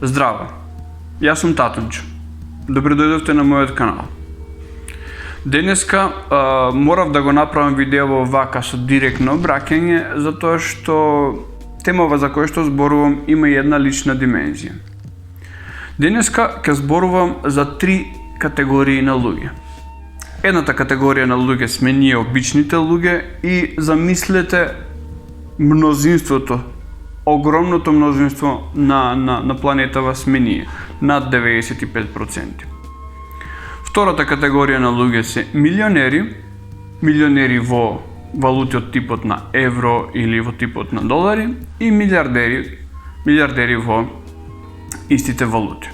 Здраво, јас сум Татунчо. Добре дојдовте на мојот канал. Денеска морав да го направам видео во вака со директно обраќање, затоа што темава за која што зборувам има една лична димензија. Денеска ќе зборувам за 3 категории на луѓе. Едната категорија на луѓе сме ние обичните луѓе и замислете мнозинството, огромното мнозинство на планетава сме ние, над 95%. Втората категорија на луѓе се милионери во валути од типот на евро или во типот на долари и милиардери во истите валути.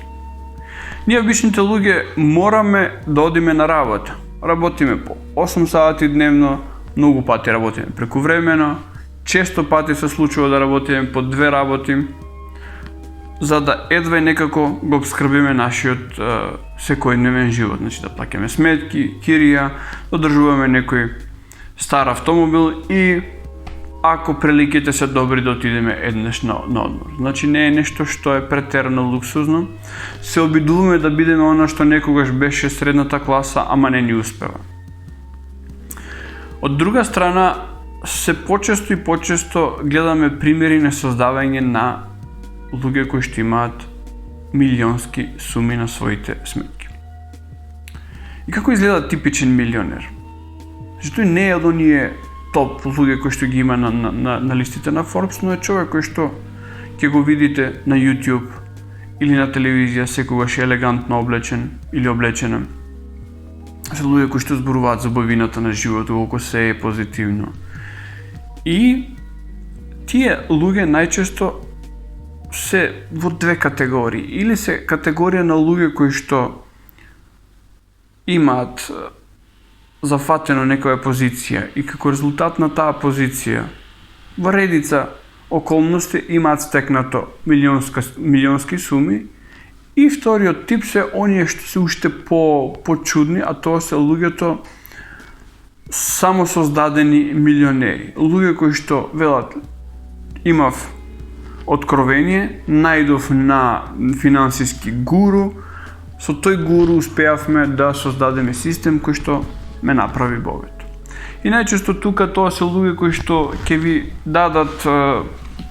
Ние обичните луѓе мораме да одиме на работа. Работиме по 8 сати дневно, многу пати работиме прекувремено, често пати се случува да работиме по 2 работи, за да едва и некако го обскрбиме нашиот секојдневен живот. Значи да плаќаме сметки, кирија, да одржуваме некој стар автомобил и ако приликите се добри да отидеме еднаш на одмор. Значи не е нешто што е претерано луксузно. Се обидуваме да бидеме она што некогаш беше средната класа, ама не ни успева. Од друга страна, се почесто и почесто гледаме примери на создавање на луѓе кои што имаат милионски суми на своите сметки. И како изгледа типичен милионер? Тој не е од оние топ луѓе кои што ги има на листите на Forbes, но е човек кој што ќе го видите на YouTube или на телевизија секогаш елегантно облечен или облечена. Се луѓе кои што зборуваат за убавината на животот, колку се е позитивно. И тие луѓе најчесто се во 2 категории. Или се категорија на луѓе кои што имаат зафатено некоја позиција и како резултат на таа позиција во редица околности имаат стекнато милионски суми. И вториот тип се оние што се уште почудни, а тоа се луѓето само создадени милионери. Луѓе кои што велат имав откровение, најдов на финансиски гуру, со тој гуру успеавме да создадеме систем кој што ме направи богат. И најчесто тука тоа се луѓе кои што ќе ви дадат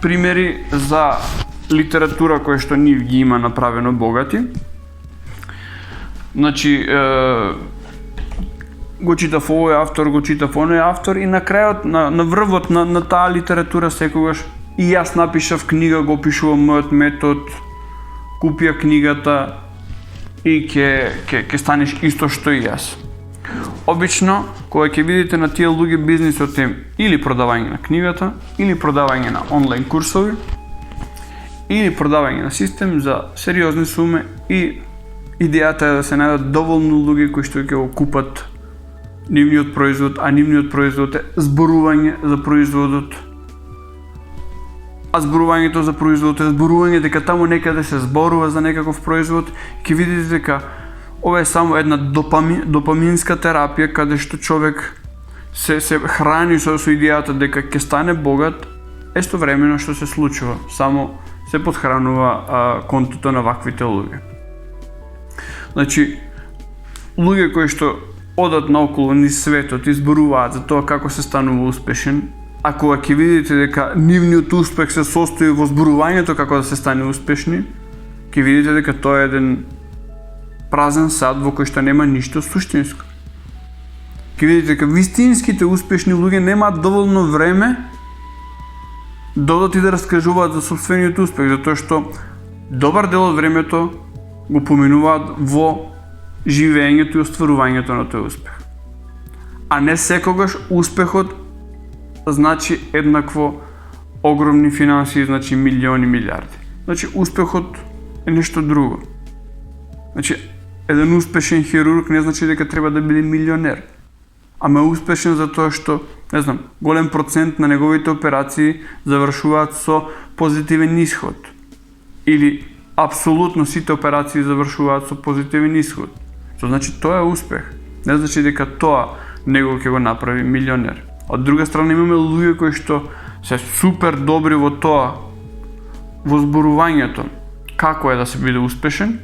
примери за литература која што нив ги има направено богати. Значи, го читав овој автор, го читав оној автор и на крајот, на врвот на таа литература секогаш и јас напишав книга, го опишувам мојот метод, купија книгата и ќе станеш исто што и јас. Обично, кога ќе видите на тие луѓе бизнисот им или продавање на книгата, или продавање на онлайн курсови, или продавање на систем за сериозни суми и идејата е да се најдат доволно луѓе кои што ќе го купат нивниот производ, а нивниот производ е зборување за производот. А зборувањето за производот е зборување дека таму некаде се зборува за некаков производ, ќе видите дека ова е само една допаминска терапија каде што човек се храни со идејата дека ќе стане богат, истовремено што се случува, само се подхранува контото на ваквите луѓе. Значи, луѓе кои што одат наоколу низ светот и зборуваат за тоа како се станува успешен, а кога ќе видите дека нивниот успех се состои во зборувањето како да се стане успешни, ќе видите дека тоа е еден празен сад во кој што нема ништо суштинско. Ќе видите дека вистинските успешни луѓе немаат доволно време да одат и да раскажуваат за сопствениот успех, затоа што добар дел од времето го поминуваат во живењето и остварувањето на тој успех. А не секогаш успехот значи еднакво огромни финансии, значи милиони, милиарди. Значи успехот е нешто друго. Значи еден успешен хирург не значи дека треба да биде милионер. Ама е успешен затоа што, не знам, голем процент на неговите операции завршуваат со позитивен исход. Или апсолутно сите операции завршуваат со позитивен исход. Што значи тоа е успех. Не значи дека тоа него ќе го направи милионер. Од друга страна имаме луѓе кои што се супер добри во тоа, во зборувањето, како е да се биде успешен,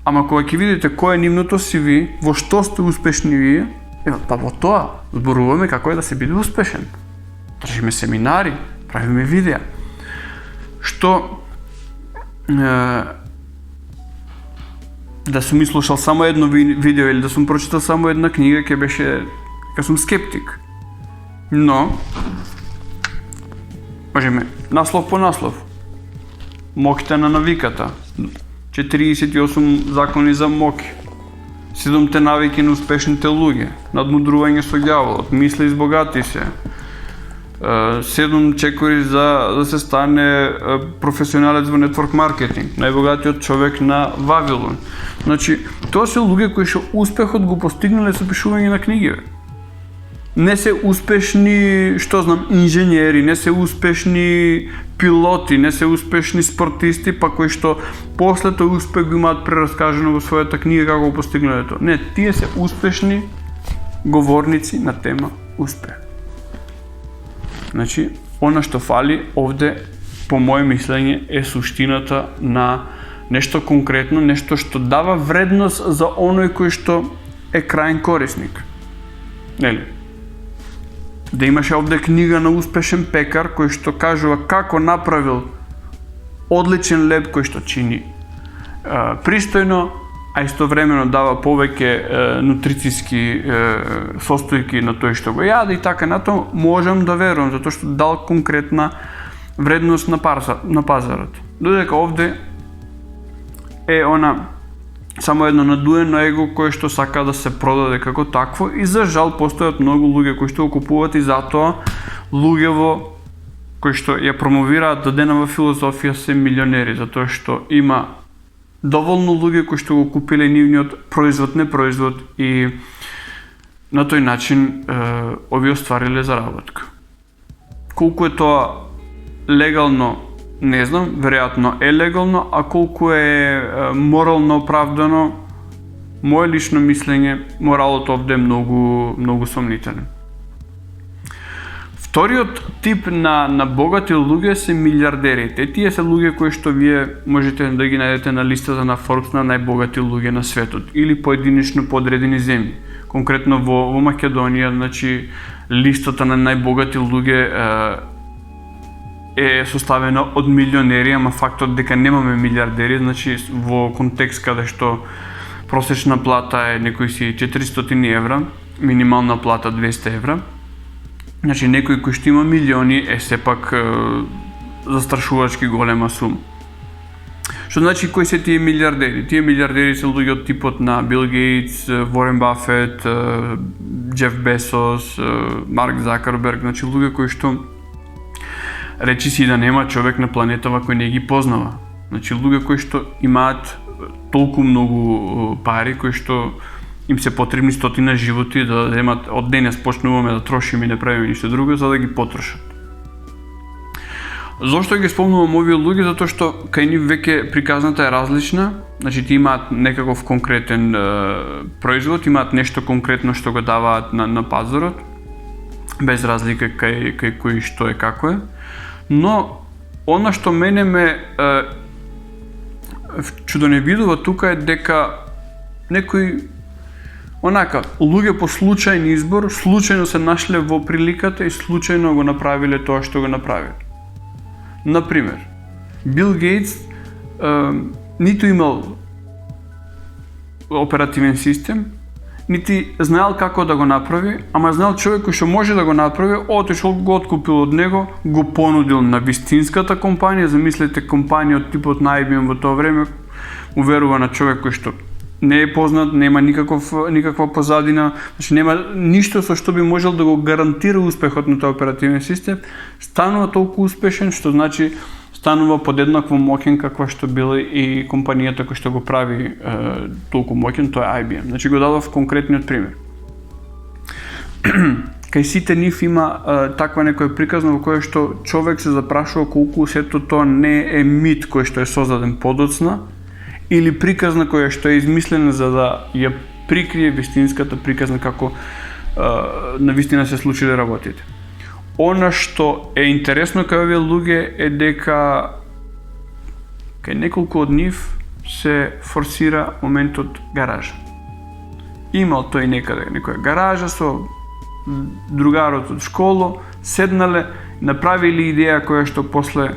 ама кога ќе видите кој е нивното CV, во што сте успешни вие, па во тоа зборуваме како е да се биде успешен. Држиме семинари, правиме видеа. Што да сум слушал само едно видео или да сум прочитал само една книга, ќе беше ка сум скептик. Но можеме наслов по наслов. Моките на навиката. 48 закони за моки. 7 навики на успешните луѓе. Надмудрување со ѓаволот. Мисли избогати се. 7 чекори за да се стане професионалец во нетворк маркетинг. Најбогатиот човек на Вавилон. Значи, тоа се луѓе кои што успехот го постигнале со пишување на книги. Не се успешни, што знам, инженери, не се успешни пилоти, не се успешни спортисти, па кои што после тој успех го имаат прераскажено во својата книга како го постигнале тоа. Не, тие се успешни говорници на тема успех. Значи, она што фали овде, по моје мислење, е суштината на нешто конкретно, нешто што дава вредност за оној кој што е крајен корисник. Нели? Да имаше овде книга на успешен пекар кој што кажува како направил одличен леб кој што чини пристојно, а истовремено дава повеќе нутрицијски состојки на тој што го јаде и така нато, можам да верувам затоа што дал конкретна вредност на пазарот. Додека овде е она само едно надуено его кое што сака да се продаде како такво и за жал постојат многу луѓе кои што го купуваат и затоа луѓево кои што ја промовираат даденава филозофија се милионери, затоа што има доволно луѓе кои што го купиле нивниот производ, не производ и на тој начин овие оствариле заработка. Колку е тоа легално, не знам, веројатно е легално, а колку е морално оправдано, моје лично мислење, моралот овде е многу сомнителен. Вториот тип на богати луѓе се милиардерите. Тие се луѓе кои што вие можете да ги најдете на листата на Forbes на најбогати луѓе на светот или поединечно по одредени земји. Конкретно во Македонија, значи листата на најбогати луѓе е составена од милионери, ама фактот дека немаме милиардери, значи во контекст каде што просечна плата е некои си 400 евра, минимална плата 200 евра, значи некој кој што има милиони е сепак застрашувачки голема сума. Што значи кои се тие милиардери? Тие милиардери се луѓе од типот на Бил Гейтс, Ворен Бафет, Джеф Безос, Марк Закерберг, значи луѓе кои што речи си да нема човек на планетава кој не ги познава. Значи луѓе кои што имаат толку многу пари, кои што им се потребни стотина животи да земат од денес почнуваме да трошиме и не правиме ништо друго за да ги потрошат. Зошто ги спомнувам овие луѓе? Затоа што кај нив веќе приказната е различна, значи ти имаат некаков конкретен производ, имаат нешто конкретно што го даваат на пазарот, без разлика кај кој што е како е. Но она што мене ме чудоневидува тука е дека некои онака луѓе по случајен избор, случајно се нашле во приликата и случајно го направиле тоа што го направиле. Например, Бил Гейтс ниту имал оперативен систем, нити знаел како да го направи, ама знаел човек кој што може да го направи, отишол, го откупил од него, го понудил на вистинската компанија, замислете компанија од типот на IBM во тоа време, уверува на човек кој што не е познат, нема никаква позадина, значи нема ништо со што би можел да го гарантира успехот на тој оперативен систем, станува толку успешен, што значи станува подеднакво моќен каква што била и компанијата која што го прави толку моќен, тоа е IBM. Значи го дадов конкретниот пример. Кај сите нив има таква некоја приказна во која што човек се запрашува колку сето тоа не е мит кој што е создаден подоцна, или приказна која што е измислена за да ја прикрие вистинската приказна како навистина се случиле работите. Она што е интересно кај овие луѓе е дека кај неколку од нив се форсира моментот гаража. Имал тој некаде некоја гаража со другарот од школа, седнале, направили идеја која што после,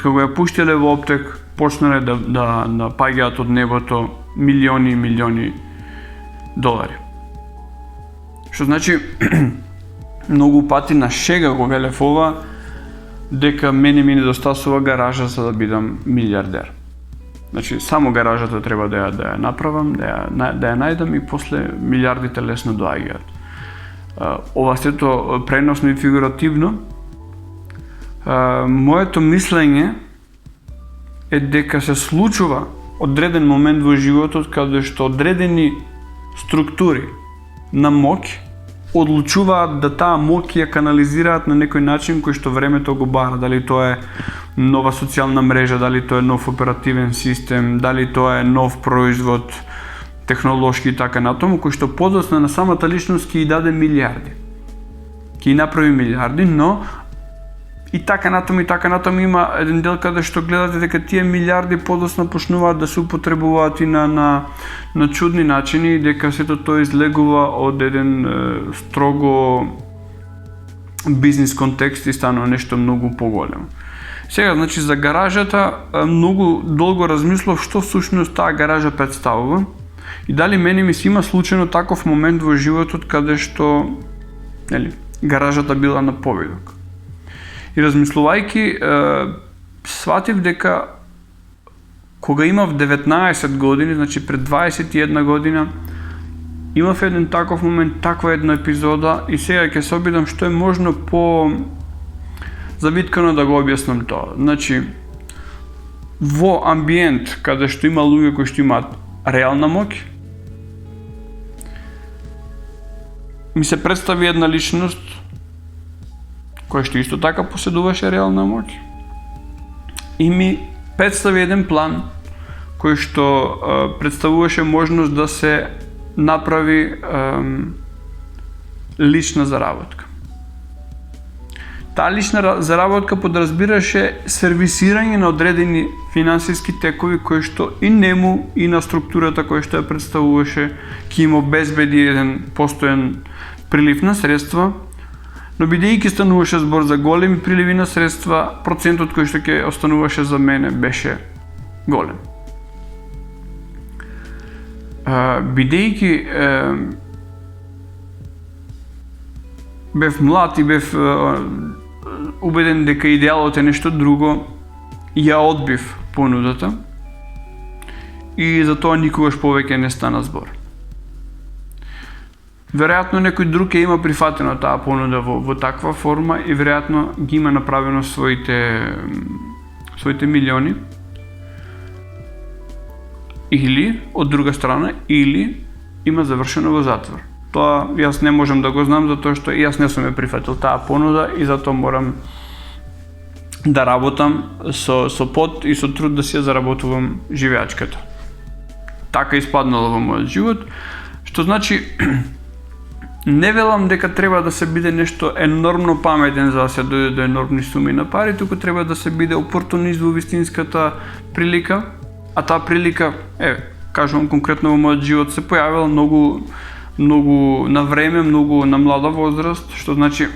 кога ја пуштиле во оптек, почнале да паѓаат од небото милиони и милиони долари. Што значи, многу пати на шега го велев ова, дека мене ми недостасува гаража за да бидам милиардер. Значи, само гаражата треба да ја направам, да ја најдам и после милиардите лесно доаѓаат. Ова сето преносно и фигуративно. Моето мислење е дека се случува одреден момент во животот каде што одредени структури на моќ одлучуваат да таа моќ ја канализираат на некој начин кој што времето го бара, дали тоа е нова социјална мрежа, дали тоа е нов оперативен систем, дали тоа е нов производ, технолошки и така натаму, кој што подоцна на самата личност ќе ја даде милиарди. Ќе ја направи милиарди, но и така натаму има еден дел каде што гледате дека тие милиарди подоцна почнуваат да се употребуваат и на чудни начини, дека сето тоа излегува од еден строго бизнис контекст и станува нешто многу поголемо. Сега, значи, за гаражата многу долго размислов што всушност таа гаража представува и дали мене ми се има случајно таков момент во животот каде што гаражата била на повидок. И размислувајќи, сватив дека кога имав 19 години, значи пред 21 година, имав еден таков момент, таква една епизода и сега ќе се обидам што е можно по завиткано да го објаснам тоа. Значи, во амбиент каде што има луѓе кои што имаат реална моќ, ми се представи една личност кој што исто така поседуваше реална моќ и ми представи еден план кој што представуваше можност да се направи лична заработка. Таа лична заработка подразбираше сервисирање на одредени финансиски текови кои што и нему и на структурата која што ја представуваше ќе им обезбеди еден постојан прилив на средства, но бидејќи стануваше збор за големи приливи на средства, процентот кој што ќе остануваше за мене беше голем. Бидејќи бев млад и бев убеден дека идеалот е нешто друго, ја одбив понудата и за тоа никогаш повеќе не стана збор. Веројатно некој друг ќе има прифатено таа понуда во таква форма и веројатно ги има направено своите милиони. Или, од друга страна, или има завршено во затвор. Тоа јас не можам да го знам затоа што јас не сум ја прифатил таа понуда и затоа морам да работам со пот и со труд да си ја заработувам живеачката. Така испаднало во мојот живот, што значи не велам дека треба да се биде нешто енормно паметен за да се дојде до енормни суми на пари, туку треба да се биде опортунист во вистинската прилика, а таа прилика, кажувам конкретно во мојот живот, се појавила многу на време, многу на млада возраст, што значи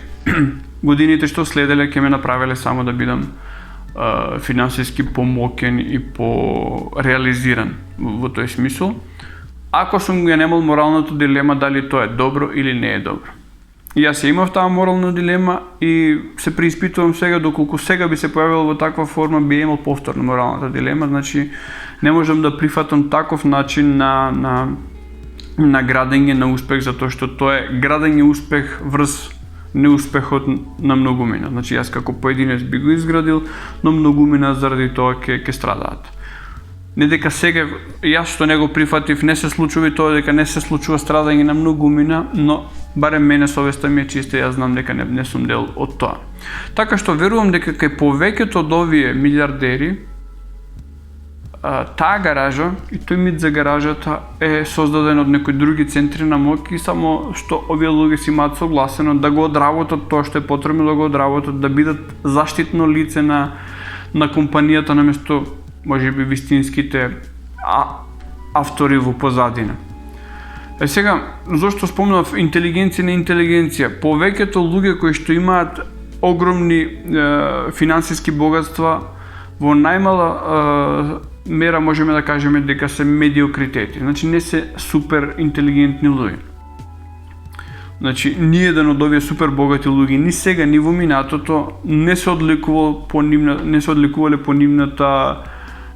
годините што следеле ќе ме направиле само да бидам финансиски помоќен и реализиран во тој смисол. Ако сум ја немал моралната дилема дали тоа е добро или не е добро. И јас ја имав таа морална дилема и се преиспитувам сега доколку сега би се појавил во таква форма би имал повторно моралната дилема, значи не можам да прифатам таков начин на градење на успех затоа што тоа е градење успех врз неуспехот на многумина. Значи јас како поединец би го изградил, но многумина заради тоа ќе страдаат. Не дека сега јас што не го прифатив не се случува и тоа дека не се случува страдање на многумина, но барем мене совеста ми е чиста, јас знам дека не сум дел од тоа. Така што верувам дека кај повеќето од овие милиардери таа гаража и тој мит за гаражата е создаден од некои други центри на моќ и само што овие луѓе си имаат согласено да го одработат тоа што е потребно да го одработат, да бидат заштитно лице на компанијата наместо можеби вистинските автори во позадина. Сега, зошто спомнав интелигенција на интелигенција? Повеќето луѓе кои што имаат огромни финансиски богатства, во најмала мера можеме да кажеме дека се медиокритети. Значи не се супер интелигентни луѓе. Значи, ни еден од овие супер богати луѓе ни сега ни во минатото не се одликувале по нивната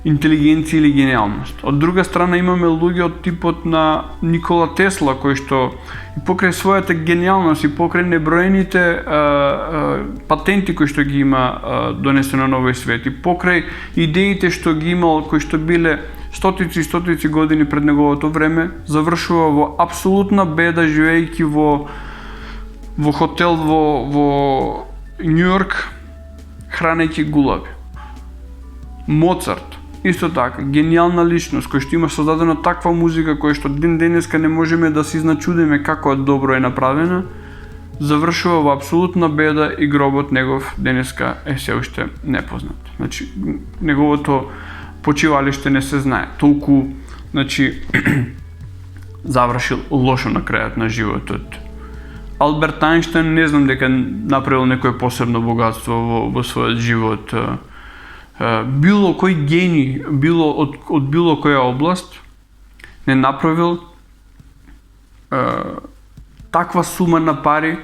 интелигенција или гениалност. Од друга страна имаме луѓе од типот на Никола Тесла, кој што и покрај својата гениалност и покрај неброените патенти кои што ги има донесено на овој свет и покрај идеите што ги имал, кои што биле стотици години пред неговото време, завршува во апсолутна беда, живејќи во хотел во Њујорк, хранејќи гулаби. Моцарт, исто така, гениална личност, кој што има создадена таква музика, која што ден денеска не можеме да се изначудиме како добро е направена, завршува во апсолутна беда и гробот негов денеска е се уште непознат. Значи, неговото почивалиште не се знае. Толку, значи, завршил лошо на крајот на животот. Алберт Ајнштајн не знам дека направил некое посебно богатство во својот живот. Било кој гений, било од било која област, не направил таква сума на пари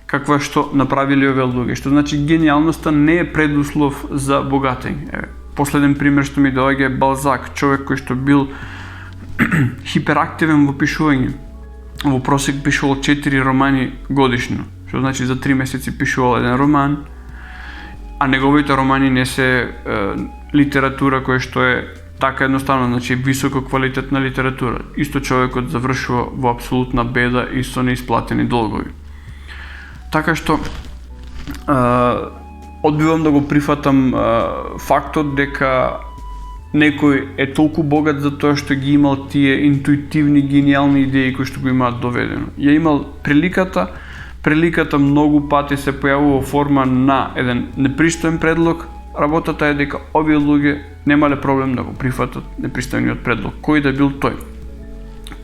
каква што направиле овие луѓе. Што значи гениалноста не е предуслов за богатење. Последен пример што ми доаѓа е Балзак, човек кој што бил хиперактивен во пишување. Во просек пишувал 4 романи годишно, што значи за 3 месеци пишувал еден роман, а неговите романи не се литература која што е така едноставно, значи високо квалитетна литература. Исто човекот завршува во апсолутна беда и со неисплатени долгови. Така што одбивам да го прифатам фактот дека некој е толку богат за тоа што ги имал тие интуитивни, гениални идеи кои што го имаат доведено. Ја имал приликата многу пати се појавува во форма на еден непристоен предлог. Работата е дека овие луѓе немале проблем да го прифатат непристојниот предлог, кој да бил тој.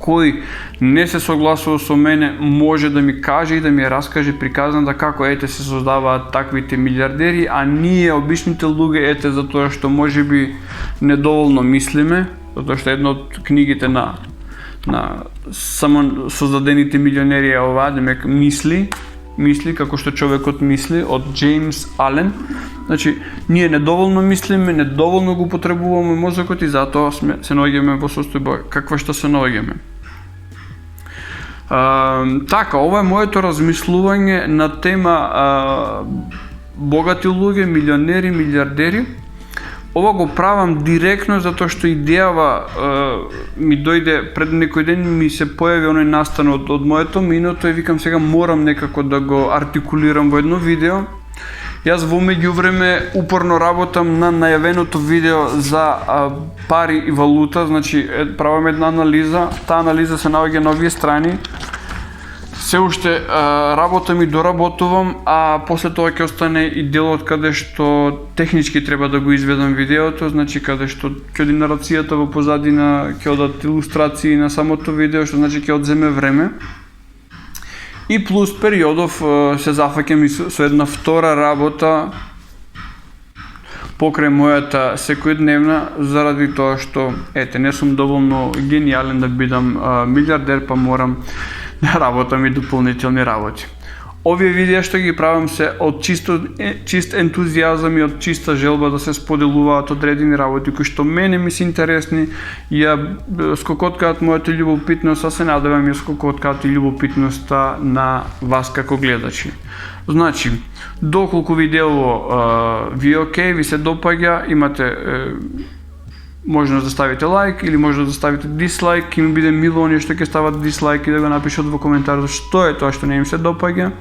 Кој не се согласува со мене може да ми каже и да ми раскаже приказната како ете се создаваат таквите милиардери, а ние обичните луѓе ете затоа што можеби недоволно мислиме, затоа што една од книгите на само создадените милионери е оваа, демек мисли како што човекот мисли, од Джеймс Ален. Значи, ние недоволно мислиме, недоволно го потребуваме мозокот и затоа се наоѓаме во состојба каква што се наоѓаме. Така, ова е моето размислување на тема богати луѓе, милионери, милиардери. Ова го правам директно затоа што идејава ми дојде пред некој ден, ми се појави оној настан од моето минуто и викам сега морам некако да го артикулирам во едно видео. Јас во меѓувреме упорно работам на најавеното видео за пари и валута, значи правам една анализа, таа анализа се наоѓа на овие страни. Се уште работам и доработувам, а после тоа ќе остане и делот каде што технички треба да го изведам видеото, значи каде што ќе оди нарацијата во позадина, ќе одат илустрации на самото видео, што значи ќе одземе време. И плюс периодов се зафаќам и со една втора работа покрај мојата секојдневна, заради тоа што не сум доволно гениален да бидам милиардер, па морам да работам и дополнителни работи. Овие видеа што ги правам се од чист ентузијазам и од чиста желба да се споделуваат одредени работи кои што мене ми се интересни, ја скокоткаат мојата љубопитност, а се надевам ја скокоткаат и љубопитноста на вас како гледачи. Значи, доколку видео ви е окей, ви се допаѓа, имате можност да ставите лайк или може да ставите дислайк, ќе ми биде мило оние што ќе стават дислайк и да го напишат во коментарот што е тоа што не им се допаѓа.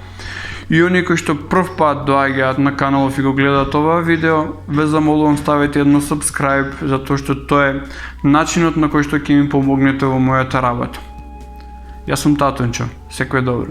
И оние кои што прв пат доаѓаат на каналов и го гледаат ова видео, ве замолувам ставете едно subscribe, затоа што тоа е начинот на кој што ќе ми помогнете во мојата работа. Јас сум Татончо, секое добро.